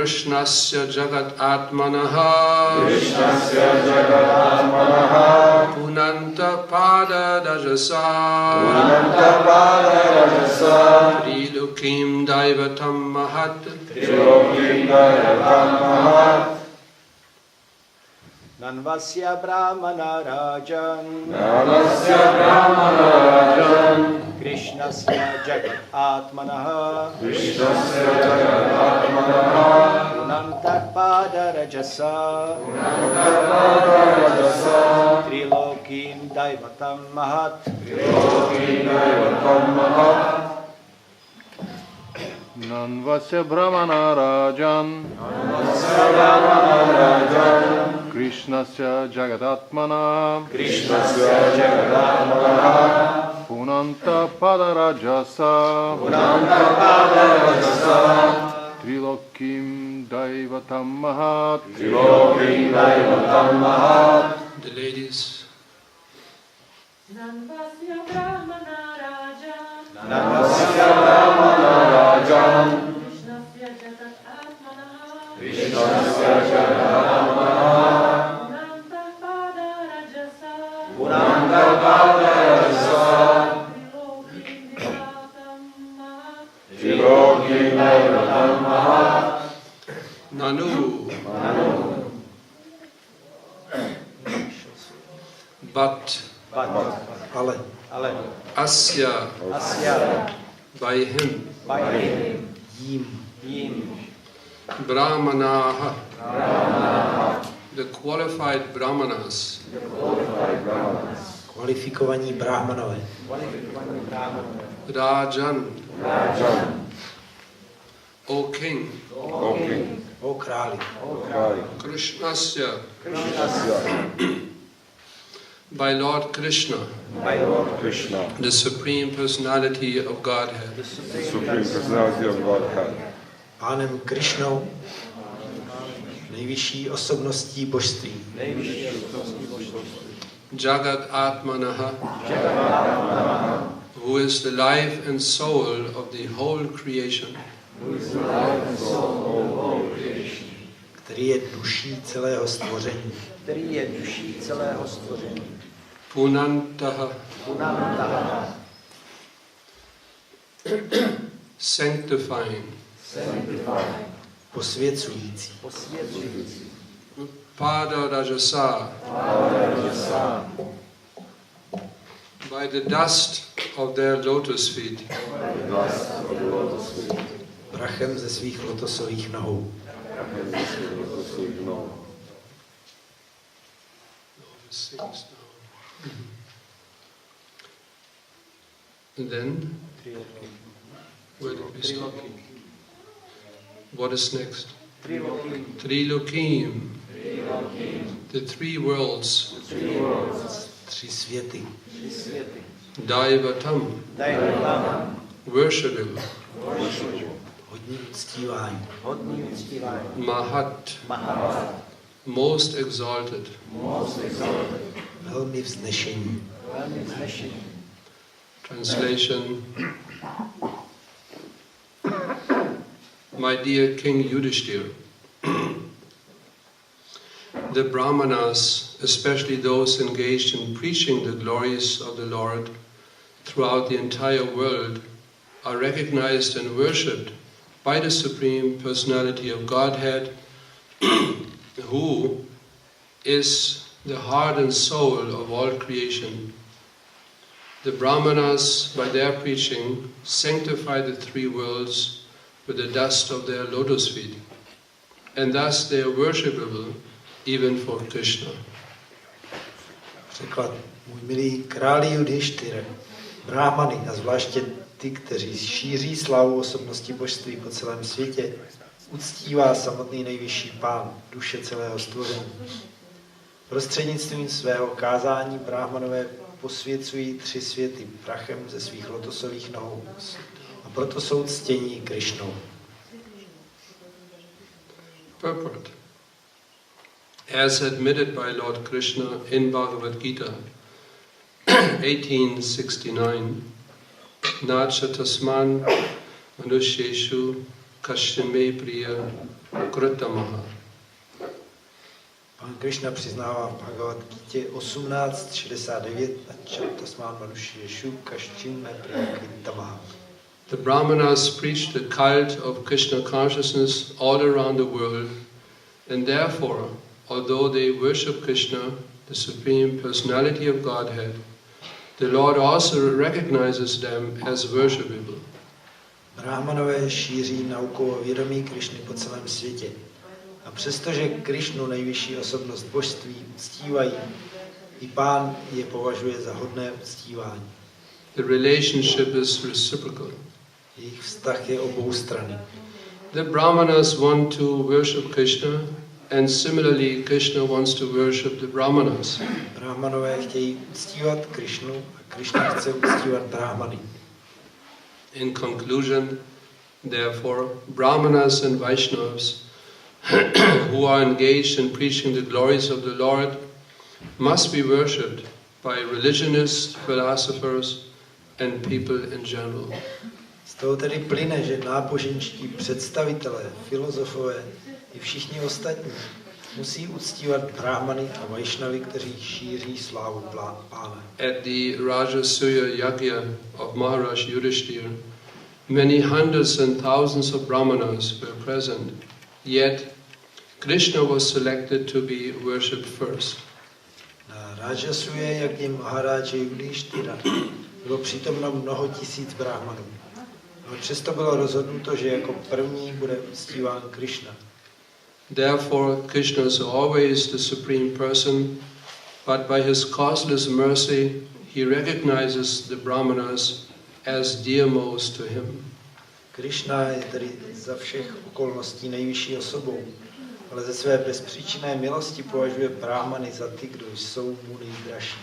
Krishnasya jagat atmanaha Punanta pada rajasa Trilokim daivatam mahat Nanvasya brahmana rajan Krishnasya jagat atmanaha Punanta pada rajasa Trilokim daivatam mahat Nanvasya brahmana rajan Krishnasya jagadatmana Punanta padarajasa Trilokim daivatam mahat The ladies. Nanvasya brahmana rajan Krishnasya jagat atmanaha Punanta pada rajasa Trilokim daivatam mahat Nanu. But Asya by him Brahmanaha the qualified Brahmanas Kvalifikovaní brahmanové Rajan O king O králi Krishnasya by Lord Krishna, the Supreme Personality of Godhead. Pánem Krišnou, nejvyšší osobností božství. Jagat Atmanaha, who is the life and soul of the whole creation. Který je duší celého stvoření. Punantaha, sanctifying, posvěcující. Pada Rajasa, by the dust of their lotus feet. Prachem ze svých lotosových nohou. And then, where did we stop? What is next? Trilokim. The three worlds. Tři světy. Daivatam. Worshipable. Hodní uctívání. Mahat. Most exalted. Velmi vznešení. Translation. My dear King Yudhishthira, the Brahmanas, especially those engaged in preaching the glories of the Lord throughout the entire world, are recognized and worshipped by the Supreme Personality of Godhead, who is the heart and soul of all creation. The Brahmanas, by their preaching, sanctify the three worlds with the dust of their lotus feet, and thus they are worshipable even for Krishna. Překlad. Můj milý králi Yudhishthire, brahmany a zvláště ty, kteří šíří slávu osobnosti božství po celém světě, uctívá samotný nejvyšší Pán, duše celého stvoření. Prostřednictvím svého kázání brahmanové posvěcují tři světy prachem ze svých lotosových nohou. A proto jsou ctění Krišnou. Purport. As admitted by Lord Krishna in Bhagavad Gita 1869, Nacha tasman manusheshu Kashime Priya Krutamaha. Pán Krishna přiznává v Bhagavad Gítě 18.69 a Čatasmán Manuši Ješu Kaščime Priyakritamaha. The Brahmanas preached the cult of Krishna consciousness all around the world, and therefore, although they worship Krishna, the Supreme Personality of Godhead, the Lord also recognizes them as worshipable. Brahmanové šíří nauku o vědomí Krišny po celém světě. A přestože Krišnu, nejvyšší osobnost božství, uctívají, i Pán je považuje za hodné uctívání. The relationship is reciprocal. Jejich vztah je oboustranný. The Brahmanas want to worship Krishna, and similarly Krishna wants to worship the Brahmanas. Brahmanové chtějí uctívat Krišnu a Krišna chce uctívat Brahmany. In conclusion, therefore, Brahmanas and Vaishnavas who are engaged in preaching the glories of the Lord must be worshipped by religionists, philosophers, and people in general. Z toho tedy plyne, že náboženští představitelé, filozofové i všichni ostatní musí uctívat Brahmany a Vaishnavy, kteří šíří slávu Pána. At the Rajasuya Yagya of Maharaj Yudhishthira, many hundreds and thousands of Brahmanas were present, yet Krishna was selected to be worshipped first. Na Rajasuye Yagya Maharaja Yudhishthira bylo přítomno mnoho tisíc Brahmanů. Ale přesto bylo rozhodnuto, že jako první bude uctíván Krishna. Therefore, Krishna is always the Supreme Person, but by his causeless mercy, he recognizes the Brahmanas as dearmost to him. Krishna je tedy za všech okolností nejvyšší osobou, ale ze své bezpříčinné milosti považuje Brahmany za ty, kdo jsou mu nejdražší.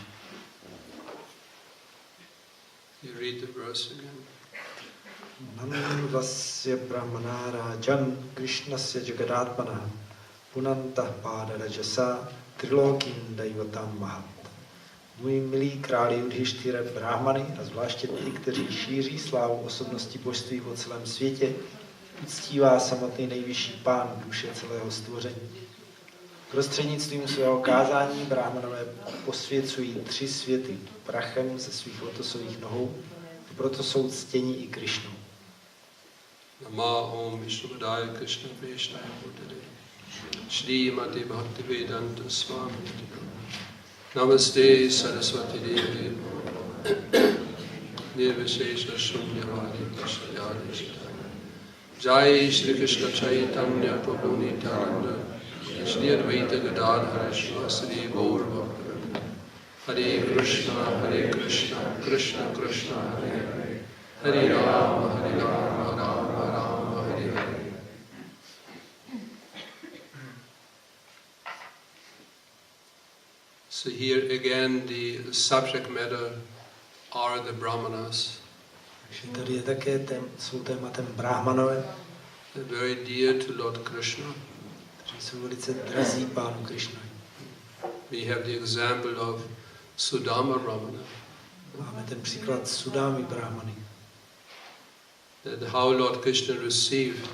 You read the verse again. Nan vasya brahmana rajan krishnasya jagadátmana punantah páda rajasa trilokim daivatam mahat. Můj milý králi Yudhishthira, Brahmany a zvláště ty, kteří šíří slávu osobnosti božství po celém světě, uctívá samotný nejvyšší Pán duše celého stvoření. Prostřednictvím svého kázání Brahmanové posvěcují 3 světy prachem ze svých lotosových nohou a proto jsou ctění i Krišnou. Nama Om Vishnupadaya Krishna Veshnaya Bhutale Shrimati Bhaktivaibhava Swami Namaste Saraswati Devi Nirvishesha Shunyavadi Krishnayadi Jai Shri Krishna Chaitanya Prabhu Nityananda Shri Advaita Gadadhara Shivasari Gaur Bhakta Hare Krishna Krishna Krishna Hare Hare Hare Rama Rama Rama Hare Hare. So here again the subject matter are the Brahmanas. Takže tady je také jsou tématem Brahmanové, Very dear to Lord Krishna. kteří jsou velice drazí Pánu Krišnovi. We have the example of Sudama Brahmana. Máme ten příklad Sudámy Brahmany. That how Lord Krishna received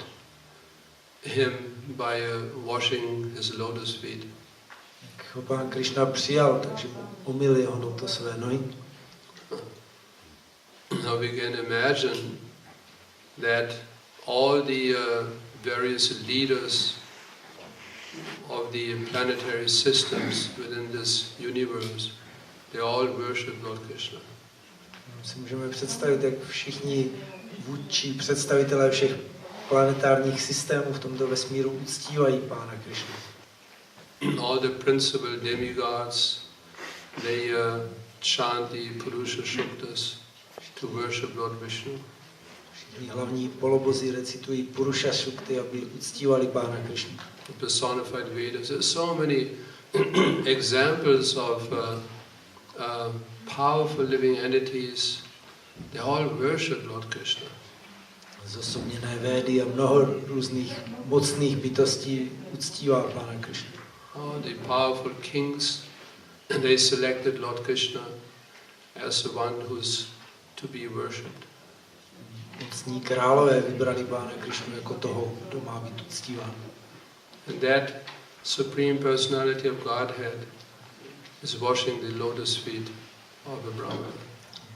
him by washing his lotus feet. Jak ho Pán Krišna přijal, takže mu umyl jeho lotosové nohy. Now we can imagine that all the various leaders of the planetary systems within this universe, they all worship Lord Krishna. Si můžeme představit, jak všichni vůdčí představitelé všech planetárních systémů v tomto vesmíru uctívají Pána Krišnu. All the principal demigods, they chant the Purusha Shuktas to worship Lord Vishnu. Všichni hlavní polobozi recitují Purusha Shukty, aby uctívali Pána Krišnu. The personified Vedas. There's so many examples of powerful living entities. They all worship Lord Krishna. Zosobněné Védy a mnoho různých mocných bytostí uctívá Pána Krišnu. All the powerful kings, they selected Lord Krishna as the one who's to be worshipped. Mocní králové vybrali Pána Krišnu jako toho, kdo má být uctíván. And that Supreme Personality of Godhead is washing the lotus feet of a Brahmana.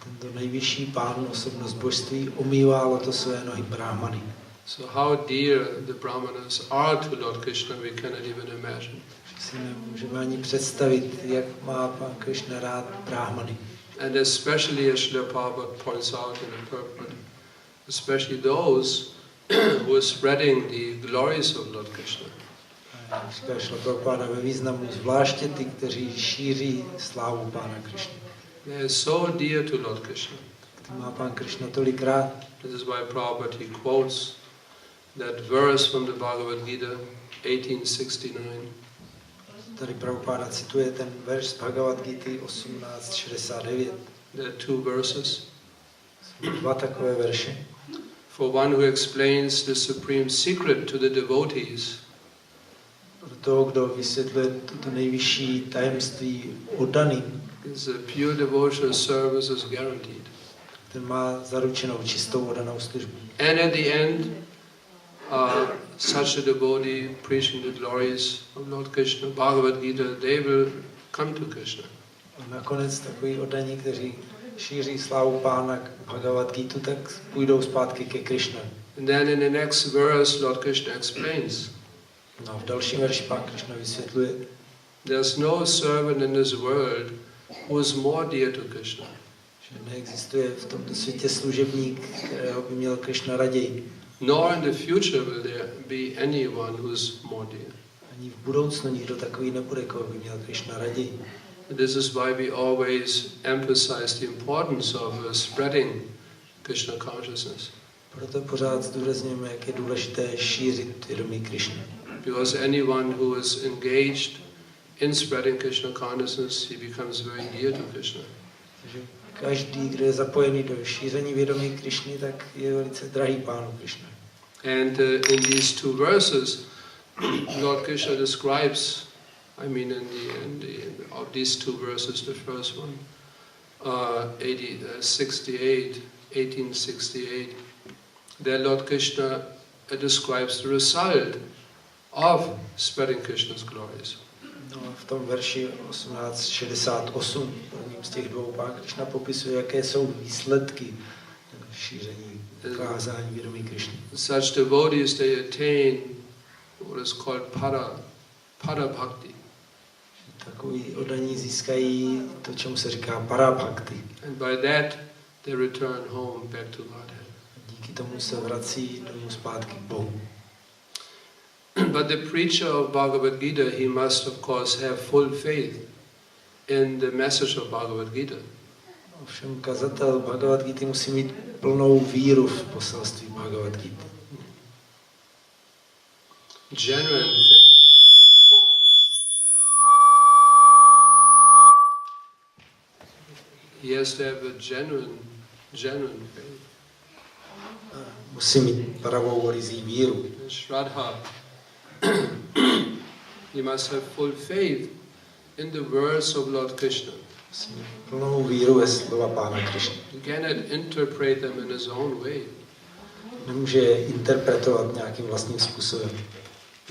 Tento nejvyšší Pán, osobnost božství, omývá lotosové nohy Brahmany. So how dear the Brahmanas are to Lord Krishna, we cannot even imagine. Si nemůžeme ani představit, jak má Pán Krišna rád Brahmany. And especially, as Srila Prabhupada points out in the purport, especially those who are spreading the glories of Lord Krishna. Říká Srila Prabhupada ve významu, zvláště ty, kteří šíří slávu Pána Krišny. They are so dear to Lord Krishna. Který má Pán Krišna tolik rád. This is why Prabhupada he quotes that verse from the Bhagavad Gita, 1869. Tady Prabhupada cituje ten verš z Bhagavad Gity 1869. There are two verses. Jsou dva takové verše. For one who explains the supreme secret to the devotees, Pro toho, kdo vysvětluje toto nejvyšší tajemství oddaným, is a pure devotional service is guaranteed. ten má zaručenou čistou oddanou službu. And at the end, such a devotee preaching the glories of Lord Krishna, Bhagavad Gita, they will come to Krishna. A nakonec takový oddaní, kteří šíří slávu Pána Bhagavad Gitu, tak půjdou zpátky ke Krishna. And then in the next verse, Lord Krishna explains, No a v dalším verši Pán Krishna vysvětluje, there's no servant in this world who is more dear to Krishna. že neexistuje v tomto světě služebník, kterého by měl Krishna raději. Nor in the future will there be anyone who is more dear. Ani v budoucnu nikdo takový nebude, koho by měl Krishna raději. This is why we always emphasize the importance of spreading Krishna consciousness. Proto pořád zdůrazňujeme, jak je důležité šířit vědomí Krishny. Because anyone who is engaged in spreading Krishna consciousness, he becomes very dear to Krishna. Takže každý, kdo je zapojený do šíření vědomí Krishny, tak je velice drahý Pánu Krishna. And in these two verses, Lord Krishna describes, I mean of these two verses, the first one, 1868, there Lord Krishna describes the result of spreading Krishna's glories. No a v tom verši 1868, prvním z těch dvou, Pán Krishna popisuje, jaké jsou výsledky šíření kázání vědomí Krishny. Such devotees, they attain what is called para bhakti. Takový oddaní získají to, čemu se říká para bhakti. And by that they return home back to Godhead. Díky tomu se vrací domů zpátky k Bohu. But the preacher of Bhagavad Gita, he must of course have full faith in the message of Bhagavad Gita. Ovšem kazatel Bhagavad Gita musí mít plnou víru v poselství Bhagavad Gita. Genuine faith. He has to have a genuine faith. Musí mít pravou rizí víru. Shraddha. He must have full faith in the words of Lord Krishna. Musí mít plnou víru ve slova Pána Krishny. He cannot interpret them in his own way. Nemůže je interpretovat nějakým vlastním způsobem.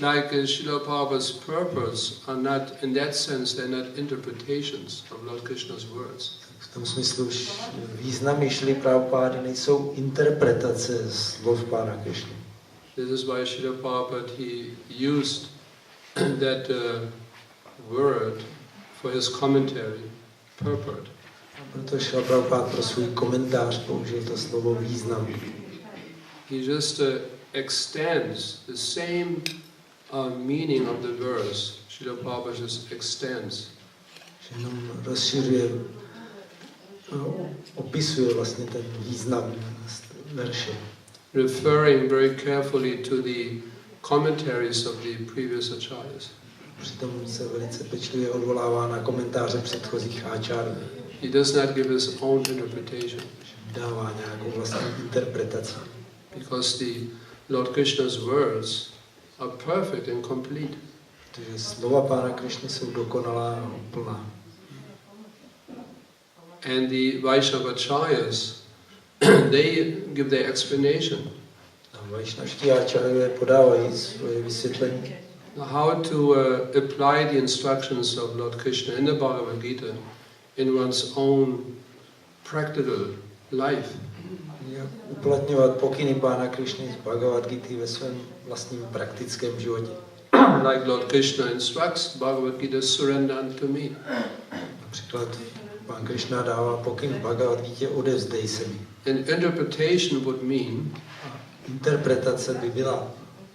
Like Srila Prabhupada's purports are not, in that sense, they're not interpretations of Lord Krishna's words. V tom smyslu významy Šrily Prabhupády nejsou interpretace slov Pána Krishny. This is why Srila Prabhupada he used that word for his commentary, purport. Proto Srila Prabhupád pro svůj komentář použil to slovo význam. He just extends the same meaning of the verse. Srila Prabhupada just extends. Že jenom rozšiřuje, opisuje vlastně ten význam verše. Referring very carefully to the commentaries of the previous acharyas. Přitom se velice pečlivě odvolává na komentáře předchozích áčárů. He does not give his own interpretation. Dává nějakou vlastní interpretaci. Because the Lord Krishna's words are perfect and complete. Protože slova Pána Krishny jsou dokonalá a úplná. And the Vaishnavacharyas, they give their explanation. Vajšnavští áčarjové podávají svoje vysvětlení. How to apply the instructions of Lord Krishna in the Bhagavad Gita in one's own practical life. Jak uplatňovat pokyny Pána Krišny z Bhagavad Gity ve svém vlastním praktickém životě. Like Lord Krishna instructs Bhagavad Gita, surrender unto me. Například Pán Krišna dává pokyn v Bhagavad Gitě, odevzdej se mi. And interpretation would mean Interpretace by byla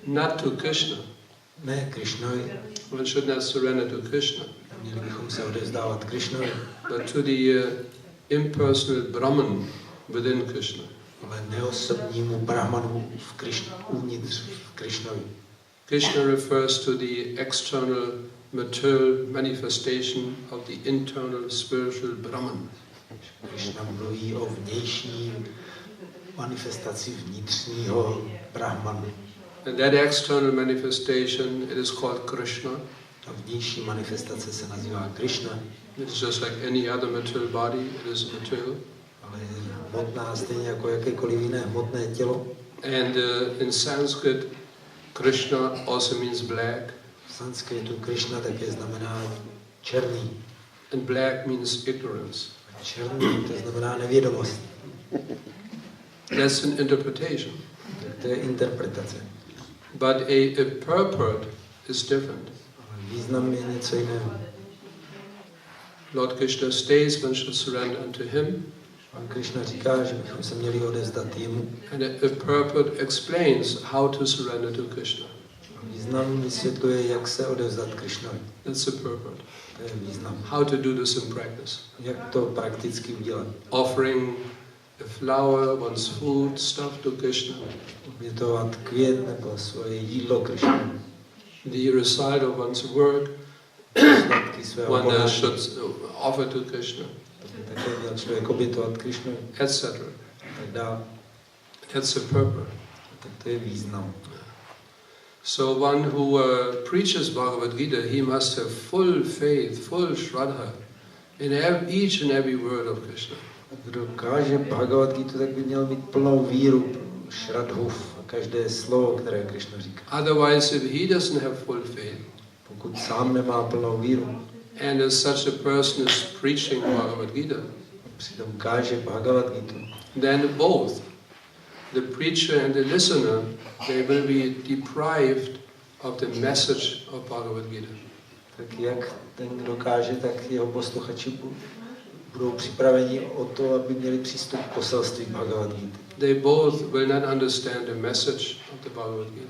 not to Krishna. ne Krišnovi, One should not surrender to Krishna, měli bychom se odevzdávat Krišnovi, but to the impersonal Brahman within Krishna. ale neosobnímu brahmanu uvnitř v Krišnovi. Krishna refers to the external material manifestation of the internal spiritual Brahman. Krišna mluví o vnější manifestaci vnitřního brahmanu. And that external manifestation, it is called Krishna. Ta vnější manifestace se nazývá Krišna, It's just like any other material body, it is material. ale je hmotná stejně jako jakékoliv jiné hmotné tělo. And in Sanskrit, Krishna also means black, V sanskritu Krišna také znamená černý. and black means ignorance. Černý to znamená nevědomost. That's an interpretation. Tak to je interpretace. But a purport is different. Ale význam je něco jiného. Lord Krishna states one should surrender unto him, Pán Krišna říká, že bychom se měli odevzdat jemu. and a purport explains how to surrender to Krishna. Význam vysvětluje, jak se odevzdat Krišnovi. That's the purport. To je význam. How to do this in practice. Jak to prakticky udělat? Offering a flower, one's food, stuff to Krishna. Obětovat květ nebo svoje jídlo Krišnovi. The result of one's work, Výsledky svého one konání. should offer to Krishna, To by také měl člověk obětovat Krišnovi. etc. Tak dále. That's the purport. Tak to je význam. So one who preaches Bhagavad Gita, he must have full faith, full shraddha in each and every word of Krishna. Kdo káže Bhagavad Gita, tak by měl mít plnou víru, šradhu v každé slovo, které Krišna říká. Otherwise, if he doesn't have full faith, Pokud sám nemá plnou víru, and as such a person is preaching Bhagavad Gita, přitom káže Bhagavad Gita, then both the preacher and the listener, they will be deprived of the message of Bhagavad Gita. tak jak ten, kdo káže, tak jeho posluchači budou připraveni o to, aby měli přístup k poselství Bhagavad Gita. They both will not understand the message of the Bhagavad Gita.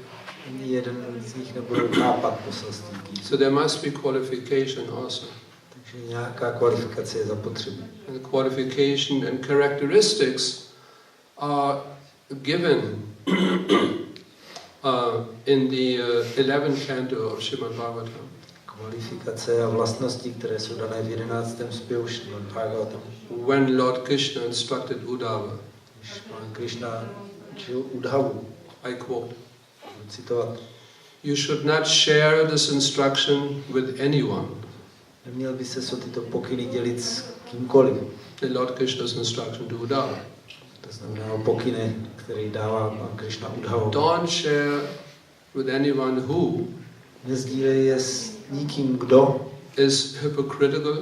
Ani jeden z nich nebudou chápat poselství Gita. So there must be qualification also. Takže nějaká kvalifikace je zapotřebí. And qualification and characteristics are given in the 11th canto of Srimad Bhagavatam. Kvalifikace a vlastnosti, které jsou dané v 11. zpěvu Srimad Bhagavatam. When Lord Krishna instructed Uddhava, Když Pán Krišna učil Udhavu, I quote, budu citovat, "You should not share this instruction with anyone." neměl by se o tyto pokyny dělit s kýmkoliv. The Lord Krishna's instruction to Uddhava. To znamená o pokyny, které dává Pán Krišna Udhavu. Don't share with anyone who Nezdílej je s nikým, kdo is hypocritical,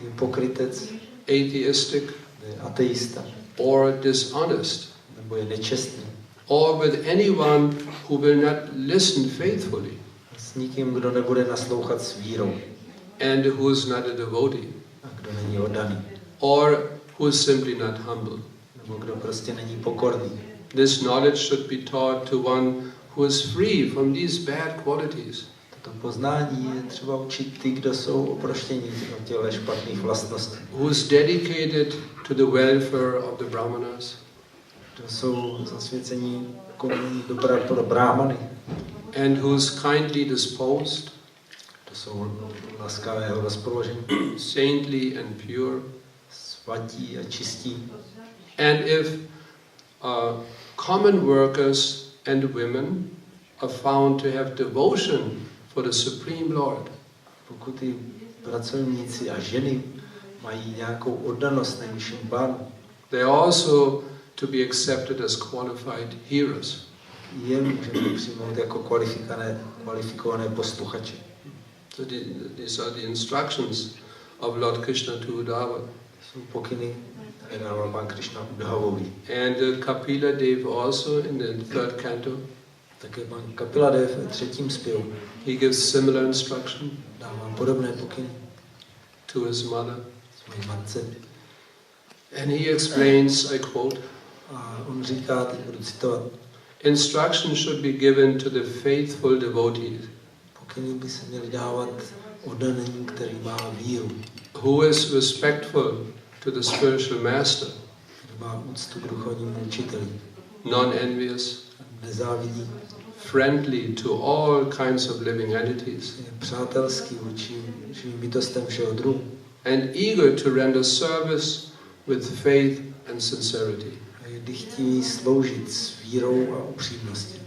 je pokrytec, atheistic, je ateista, or dishonest, nebo je nečestný. or with anyone who will not listen faithfully, S nikým, kdo nebude naslouchat s vírou and who is not a devotee, a kdo není oddaný, or who is simply not humble. nebo kdo prostě není pokorný. This knowledge should be taught to one who is free from these bad qualities. Toto poznání je třeba učit ty, kdo jsou oproštění od těchto špatných vlastností. Who is dedicated to the welfare of the brahmanas, Kdo jsou zasvěcení koní dobra pro bráhmany. and who is kindly disposed, To jsou laskavého rozpoložení, saintly and pure. svatí a čistí. And if common workers and women are found to have devotion for the Supreme Lord, Pokud ty pracovníci a ženy mají nějakou oddanost nejvyššímu Pánu, they also to be accepted as qualified hearers. Je můžeme přijmout jako kvalifikované posluchače. So these are the instructions of Lord Krishna to Uddhava. Jsou pokyny, které dával Pán Krishna Uddhavovi. And Kapila Deva also in the third canto. Také Pán Kapila Dev v 3. zpěvu. He gives similar instruction Dává podobné pokyny to his mother. své matce. And he explains, I quote, A on říká, teď budu citovat, instruction should be given to the faithful devotees pokyny by se měly dávat oddaným, který má víru, who is respectful to the spiritual master, který má úctu k duchovnímu učiteli, non-envious, nezávidí, friendly to all kinds of living entities, je přátelský vůči živým bytostem všeho druhu and eager to render service with faith and sincerity. a je dychtivý sloužit s vírou a upřímností.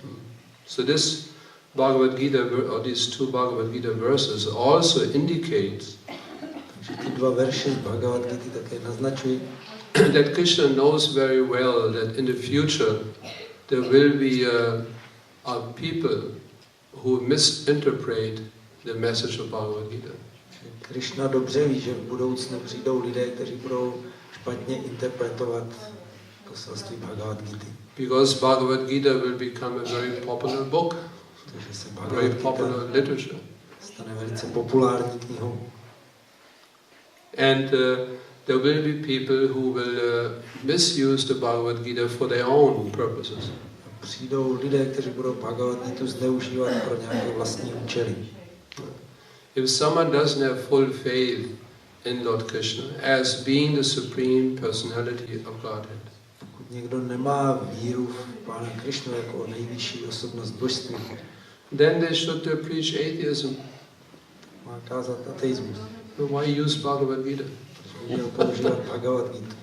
So this Bhagavad Gita, or these two Bhagavad Gita verses also indicate Takže ty dva verše z Bhagavad Gity také naznačují, that Krishna knows very well that in the future there will be a people who misinterpret the message of Bhagavad Gita. Krishna dobře ví, že v budoucnu přijdou lidé, kteří budou špatně interpretovat poselství Bhagavad Gity. Because Bhagavad Gita will become a very popular book, Takže se very Bhagavad popular Gita literature. stane velice populární knihou. And there will be people who will misuse the Bhagavad Gita for their own purposes. A přijdou lidé, kteří budou Bhagavad Gitu zneužívat pro nějaké vlastní účely. If someone doesn't have full faith in Lord Krishna as being the supreme personality of Godhead, Pokud někdo nemá víru v Pána Krishnu jako nejvyšší osobnost božství, then they should preach atheism. má kázat ateismus. So why use Bhagavad Gita? Protože měl používat Bhagavad Gitu.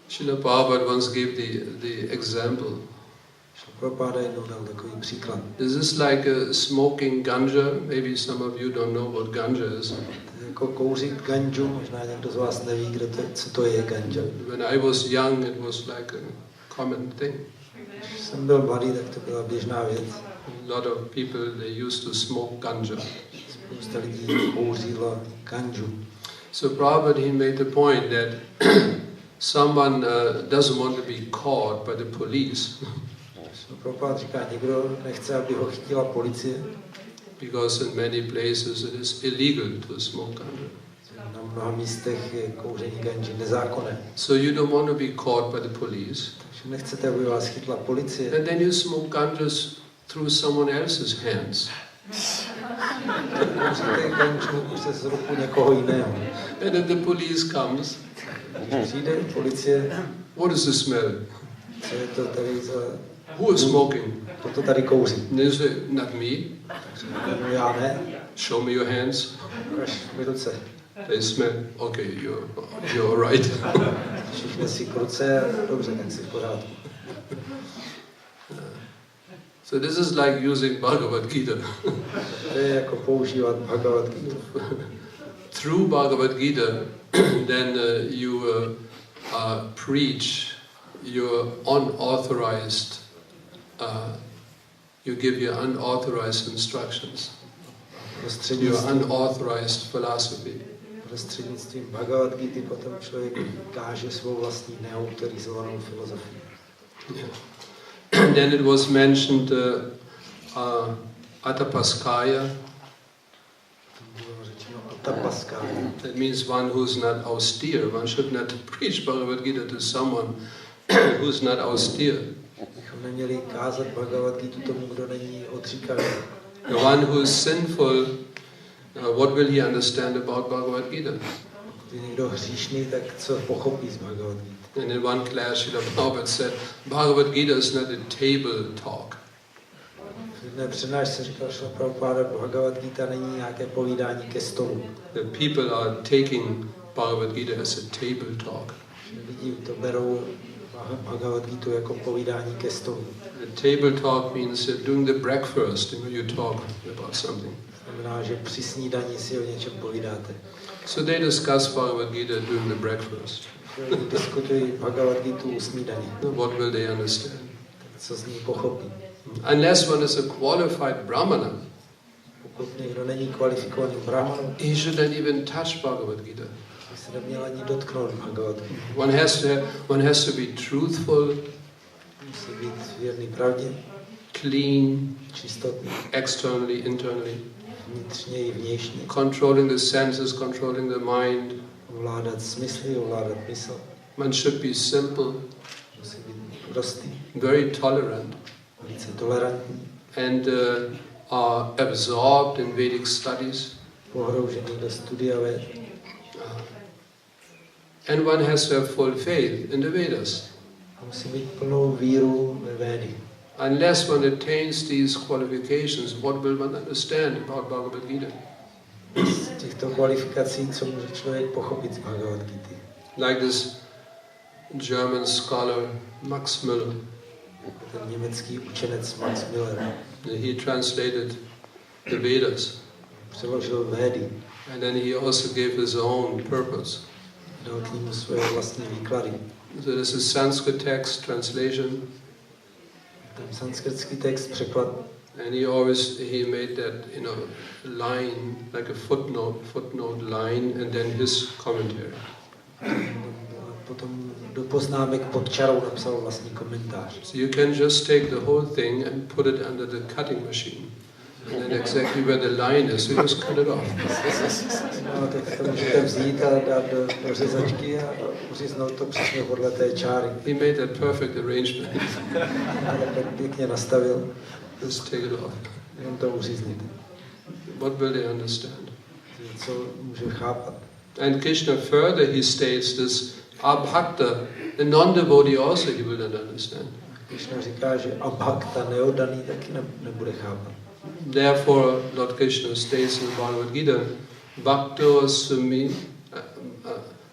Srila Prabhupada once gave the example. Prabhupada jednou dal takový příklad. This is like smoking ganja. Maybe some of you don't know what ganja is. To je jako kouřit ganju, možná někdo z vás neví, co to je ganja. When I was young, it was like a common thing. Když jsem byl mladý, tak to byla běžná věc. A lot of people, they used to smoke ganja. Spousta lidí kouřila ganju. So Prabhupada, he made the point that someone doesn't want to be caught by the police Prabhupada říká, nikdo nechce, aby ho chytila policie, because in many places it is illegal to smoke ganja. na mnoha místech je kouření ganji nezákonné. So you don't want to be caught by the police. Takže nechcete, aby vás chytla policie. And then you smoke ganja through someone else's hands. Kouříte ganju přes ruku někoho jiného. And then the police comes. Přijde policie, What is the smell? co je to tady za... Who is smoking? Toto tady kouří. And they say, not me. No já ne, Show me your hands. ukaž mi ruce. They smell. Okay, you're right. Všichni si k ruce, dobře, tak si v pořádku. So this is like using Bhagavad Gita. To je jako používat Bhagavad Gitu. Through Bhagavad Gita, then you preach your unauthorized, you give your unauthorized instructions, your unauthorized philosophy. Prostřednictvím Bhagavad Gity potom člověk káže svou vlastní neautorizovanou filozofii. Yeah. And then it was mentioned Atapaskaya. That means one who's not austere. One should not preach Bhagavad Gita to someone who's not austere. Bychom neměli kázat Bhagavad Gitu tomu, kdo není odříkavý. The one who is sinful, what will he understand about Bhagavad Gita? Pokud je někdo hříšný, tak co pochopí z Bhagavad Gita? And in one class, Srila Prabhupada said, Bhagavad Gita is not a table talk. V jedné přednášce říkal Srila Prabhupada, Bhagavad Gita není nějaké povídání ke stolu. The people are taking Bhagavad Gita as a table talk. Lidi to berou Bhagavad Gitu jako povídání ke stolu. The table talk means during the breakfast, you talk about something. Znamená, že při snídani si o něčem povídáte. So they discuss Bhagavad Gita during the breakfast. Diskutují Bhagavad Gitu u snídaní. What will they understand? Co z ní pochopí? Unless one is a qualified brahmana, Pokud někdo není kvalifikovaným brahmanem, he shouldn't even touch Bhagavad Gita. by se neměl ani dotknout Bhagavad Gita. One has to be truthful, Musí být věrný pravdě, clean, čistotný, externally, internally, vnitřně i vnějšně. controlling the senses, controlling the mind. Ovládat smysly, ovládat mysl. One should be simple, Musí být prostý, very tolerant, více tolerantní, and are absorbed in Vedic studies. pohroužený do studia Véd. And one has to have full faith in the Vedas. Musí mít plnou víru ve Védy. Unless one attains these qualifications, what will one understand about Bhagavad Gita? Z těchto kvalifikací, co může člověk pochopit z Bhagavad Gita. Like this German scholar Max Müller. Ten německý učenec Max Miller He translated the Vedas, přeložil Védy, and then he also gave his own purpose. dal k ním svoje vlastní výklady. So this is Sanskrit text translation, Ten sanskritský text překlad, and he made that line like a footnote line, and then his commentary. potom do poznámek pod čarou napsal vlastní komentář. So you can just take the whole thing and put it under the cutting machine, and then exactly where the line is, you just cut it off. No, tak to můžete vzít a dát do řezačky a uříznout to přesně podle té čáry. He made that perfect arrangement. A tak pěkně nastavil, Just take it off. jenom to uřízněte. What will they understand? Co může chápat. And Krishna further he states this abhakta, the non-devotee also he will not understand. Krishna říká, že abhakta, neoddaný, taky nebude chápat. Therefore, Lord Krishna states in Bhagavad Gita,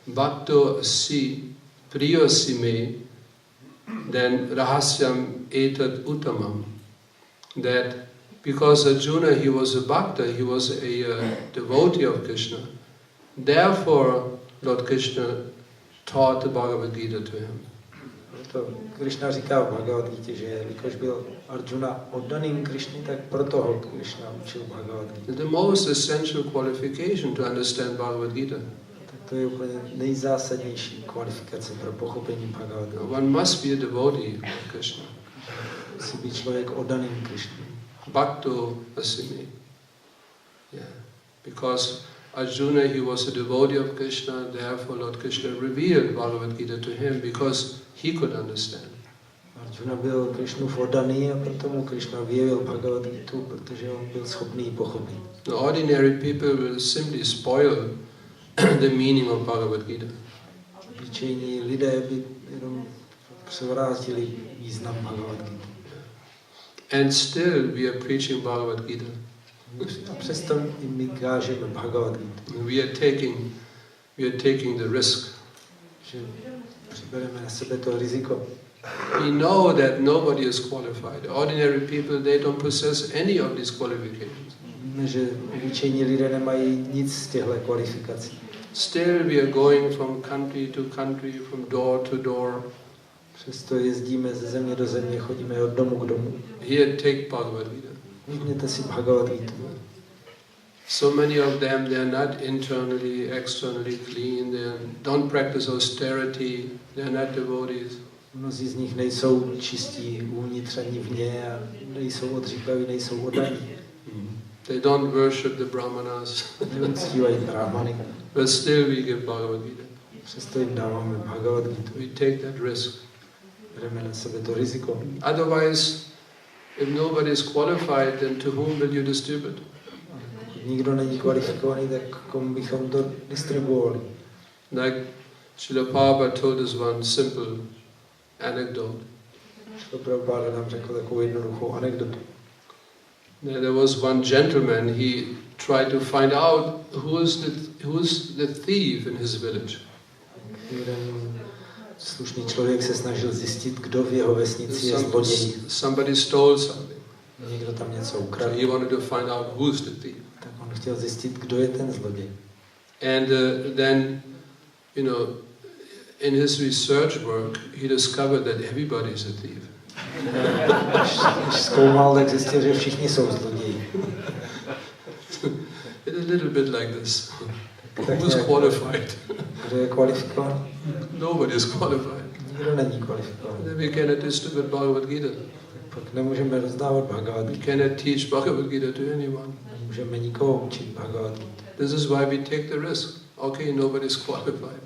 Bhakto asi priyasi me, then rahasyam etat uttamam. That because Arjuna, he was a bhakta, he was a devotee of Krishna. Therefore, Lord Krishna taught the Bhagavad Gita to him. Proto Krishna říká v Bhagavad Gita, že jelikož byl Arjuna oddaným Krishny, tak proto ho Krishna učil Bhagavad Gita. The most essential qualification to understand Bhagavad Gita. Tak to je úplně nejzásadnější kvalifikace pro pochopení Bhagavad Gita. One must be a devotee of Krishna. Musí být člověk oddaným Krishny. Bhakto asimi. Yeah. Because Arjuna, he was a devotee of Krishna, therefore Lord Krishna revealed Bhagavad Gita to him because he could understand. Arjuna byl Krishnův oddaný a proto mu Krishna vyjevil Bhagavad Gita, protože on byl schopný ji pochopit. The ordinary people will simply spoil the meaning of Bhagavad Gita. Obyčejní lidé by jenom převrátili význam Bhagavad Gita. And still we are preaching Bhagavad Gita. A přesto i my kážeme Bhagavad Gita. We are taking the risk. Že přibereme na sebe to riziko. We know that nobody is qualified. Ordinary people, they don't possess any of these qualifications. Víme, že obyčejní lidé nemají nic z těchto kvalifikací. Still we are going from country to country, from door to door. Přesto jezdíme ze země do země, chodíme od domu k domu. Here, take Bhagavad Gita. Vezměte si Bhagavad Gita. So many of them, they are not internally, externally clean. They don't practice austerity. They are not devotees. Mnozí z nich nejsou čistí uvnitř ani vně a nejsou odříkaví, nejsou oddaní. They don't worship the brahmanas. Neuctívají brahmany. But still we give Bhagavad Gita. Přesto jim dáváme Bhagavad Gita. We take that risk. Bereme na sebe to riziko. Otherwise, if nobody is qualified, then to whom will you distribute? Pokud nikdo není kvalifikovaný, tak komu bychom to distribuovali. Like Srila Prabhupada told us one simple anecdote. Srila Prabhupada nám řekl takovou jednoduchou anekdotu. There was one gentleman, he tried to find out who's the thief in his village. Jeden slušný člověk se snažil zjistit, kdo v jeho vesnici je zloděj. Somebody stole something. Někdo tam něco So ukradl. he wanted to find out who's the thief. Tak on chtěl zjistit, kdo je ten zloděj. And then, in his research work, he discovered that everybody is a thief. Když zkoumal, tak zjistil, že všichni jsou zloději. It's a little bit like this. Who's qualified? Kdo je kvalifikovaný? Nobody is qualified. Nikdo není kvalifikovaný. Then we cannot distribute Bhagavad Gita. Pak nemůžeme rozdávat Bhagavad We Gita. cannot teach Bhagavad Gita to anyone. Nemůžeme nikoho učit Bhagavad Gita. This is why we take the risk. Okay, nobody is qualified.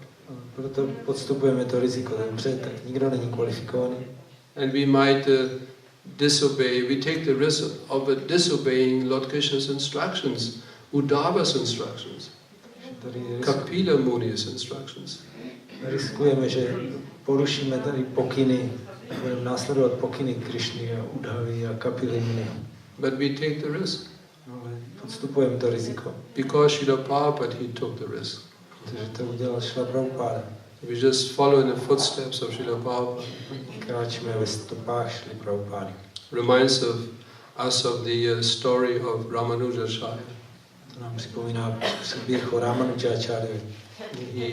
Proto podstupujeme to riziko. Dobře, tak nikdo není kvalifikovaný. And we might disobey. We take the risk of disobeying Lord Krishna's instructions, Uddhava's instructions, Kapila Muni's instructions. Riskujeme, že porušíme tady pokyny, budeme následovat pokyny Krishny a Uddhavy a Kapily Muni. But we take the risk. Ale podstupujeme to riziko. Because Srila Prabhupada, he took the risk. Protože to udělal Srila Prabhupada. We just follow in the footsteps of Srila Prabhupada. Kráčíme ve stopách Srila Prabhupada. Reminds us of the story of Ramanujacharya. To nám připomíná příběh o Ramanujacharyovi. He,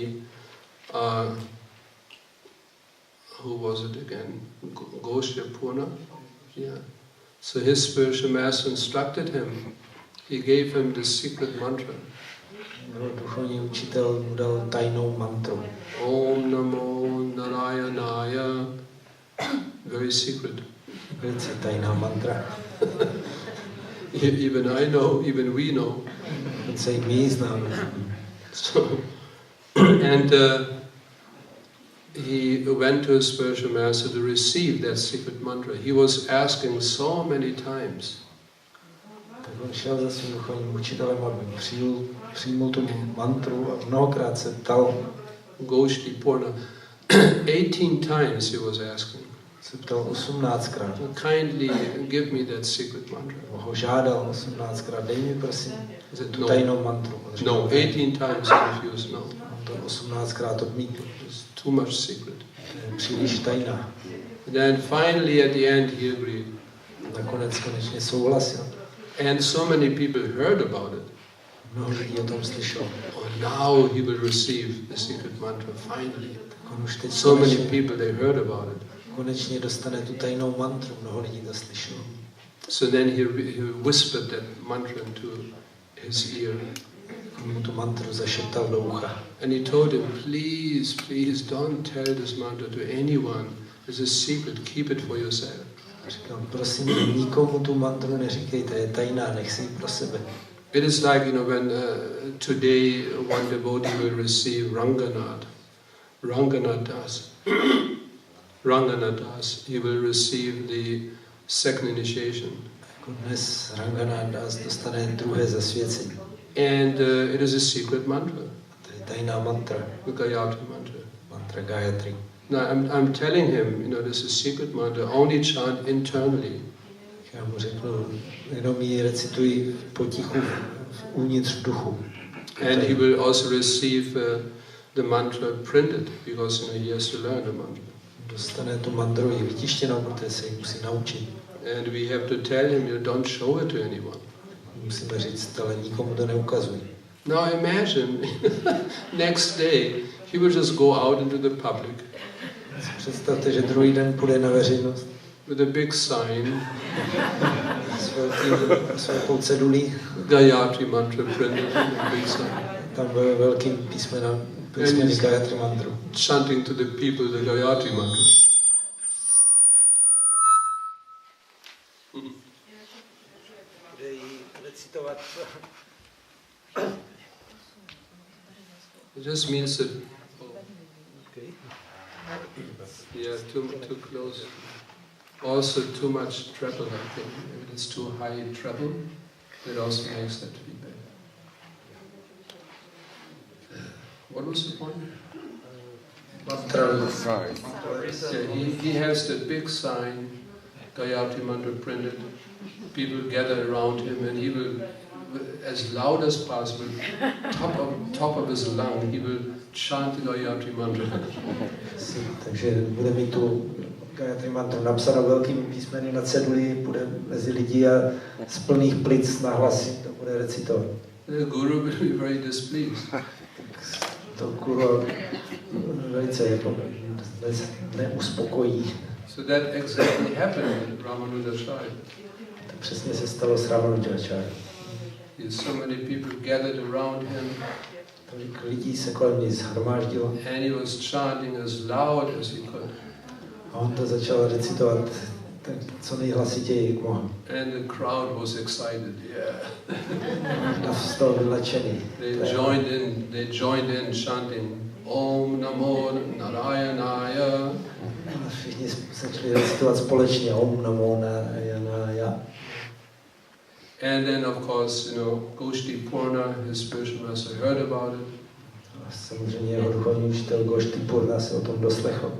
who was it again? Goshyapurna? Yeah. So his spiritual master instructed him. He gave him the secret mantra. Duchovní učitel mu dal tajnou mantru. Om Namo Narayanaya. Very secret. Velice tajná mantra. Even I know, even we know. Dokonce i my známe. So, and he went to his spiritual master to receive that secret mantra. He was asking so many times. Tak on šel za svým duchovním učitelem, aby přijmul tu mantru a mnohokrát se ptal. Goshti Purna. 18 times he was asking. Se ptal 18krát. Kindly give me that secret mantra. Ho žádal 18krát, dej mi prosím tu No. tajnou mantru. No, 18 times he refused. No, On to 18krát odmítl. it's too much secret. Je příliš tajná. Then finally at the end he agreed. Nakonec konečně souhlasil. And so many people heard about it. Mnoho lidí o tom slyšelo. Oh, now he will receive the secret mantra, finally. On už teď So many konečně, people, they heard about it. konečně dostane tu tajnou mantru. Mnoho lidí to slyšelo. So then he whispered that mantra into his ear. On mu tu mantru zašeptal do ucha. And he told him, please, please don't tell this mantra to anyone. It's a secret, keep it for yourself. Říkal, prosím, nikomu tu mantru neříkejte, je tajná, nech si ji pro sebe. It is like, when today one devotee will receive Ranganadas, he will receive the second initiation. Jako dnes Ranganadas dostane druhé zasvěcení. And it is a secret mantra, To je tajná mantra, the Gayatri mantra. mantra Gayatri. Now I'm telling him, this is secret mantra, only chant internally. Já mu řeknu, jenom ji recituji potichu uvnitř v duchu. And he will also receive the mantra printed, because he has to learn the mantra. Dostane tu mantru i vytištěnou, protože se ji musí naučit. And we have to tell him, don't show it to anyone. Musíme říct, ale nikomu to neukazuj. Now imagine, next day, he will just go out into the public Představte, že druhý den půjde na veřejnost with a big sign, s velkou cedulí, Gayatri mantra printed on a big sign, tam ve velkým písmeny Gayatri mantru. chanting to the people the Gayatri mantra. Bude jí recitovat. It just means that, yeah, too close. Also too much treble, I think. If it's too high treble, it also makes that feedback. What was the point? Yeah, he has that big sign, Gayatri mantra printed. People gather around him, and he will, as loud as possible, top of his lung, he will chant the Gayatri mantra. Takže bude mít tu Gayatri mantru napsanou velkými písmeny na ceduli, bude mezi lidi a z plných plic nahlasí to bude recitovat. The guru will be very displeased. To guru velice jako neuspokojí. So that exactly happened with Ramanujacharya. To přesně se stalo s Ramanujacharya. So many people gathered around him. Tolik lidí se kolem něj shromáždilo. And he was chanting as loud as he could. A on to začal recitovat tak co nejhlasitěji, jak mohl. And the crowd was excited. Yeah. Z toho vylačený. They joined in chanting Om Namo Narayanaya. Všichni začali recitovat společně Om Namo Narayanaya. And then, of course, Goshti Purna, his spiritual master, heard about it. A samozřejmě jeho duchovní učitel Goshti Purna se o tom doslechl.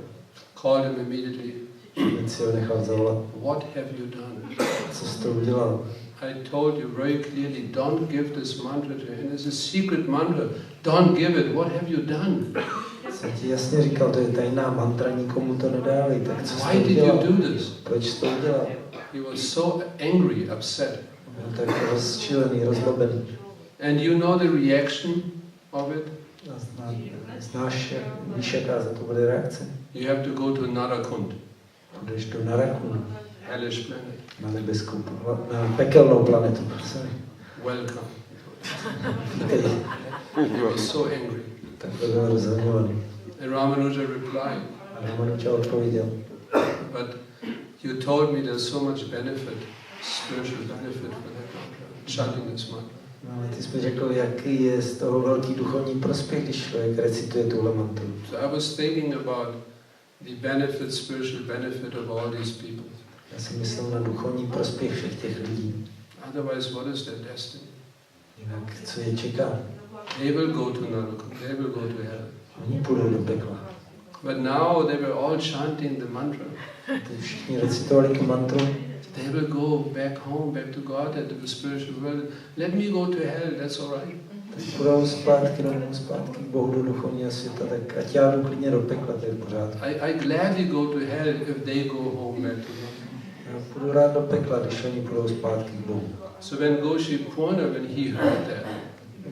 Called him immediately. Hned si ho nechal zavolat. What have you done? Co jsi to udělal? I told you very clearly, don't give this mantra to him. It's a secret mantra. Don't give it. What have you done? Jsem ti jasně říkal, to je tajná mantra, nikomu to nedávej. Tak co jsi Why to did udělal? you do this? Proč jsi to udělal? He was so angry, upset. Byl tak rozčilený, rozlobený. And you know the reaction of it? Znáš, víš, jaká za to bude reakce? You have to go to Narakund. Půjdeš do Narakundu, Hellish planet. na nebeskou, na pekelnou planetu. Welcome. Vítej. He was so angry. Tak byl rozhodňovaný. And Ramanuja replied, A Ramanuja odpověděl. but you told me there's so much benefit, spiritual benefit for that mantra, chanting this mantra. No, ale ty jsi mi řekl, jaký je z toho velký duchovní prospěch, když člověk recituje tuhle mantru. So I was thinking about the benefit, spiritual benefit of all these people. Já jsem myslel na duchovní prospěch všech těch lidí. Otherwise, what is their destiny? Jinak, co je čeká? They will go to Narakund, they will go to hell. Oni půjdou do pekla. But now they were all chanting the mantra. Teď všichni recitovali tu mantru. They will go back home, back to God, to the spiritual world. Let me go to hell, that's all right. Teď půjdou zpátky domů, zpátky k Bohu do duchovního světa, tak ať já jdu klidně do pekla, to je pořád. I gladly go to hell if they go home back to God. Já půjdu rád do pekla, když oni půjdou zpátky k Bohu. So when Goshi Purna, when he heard that,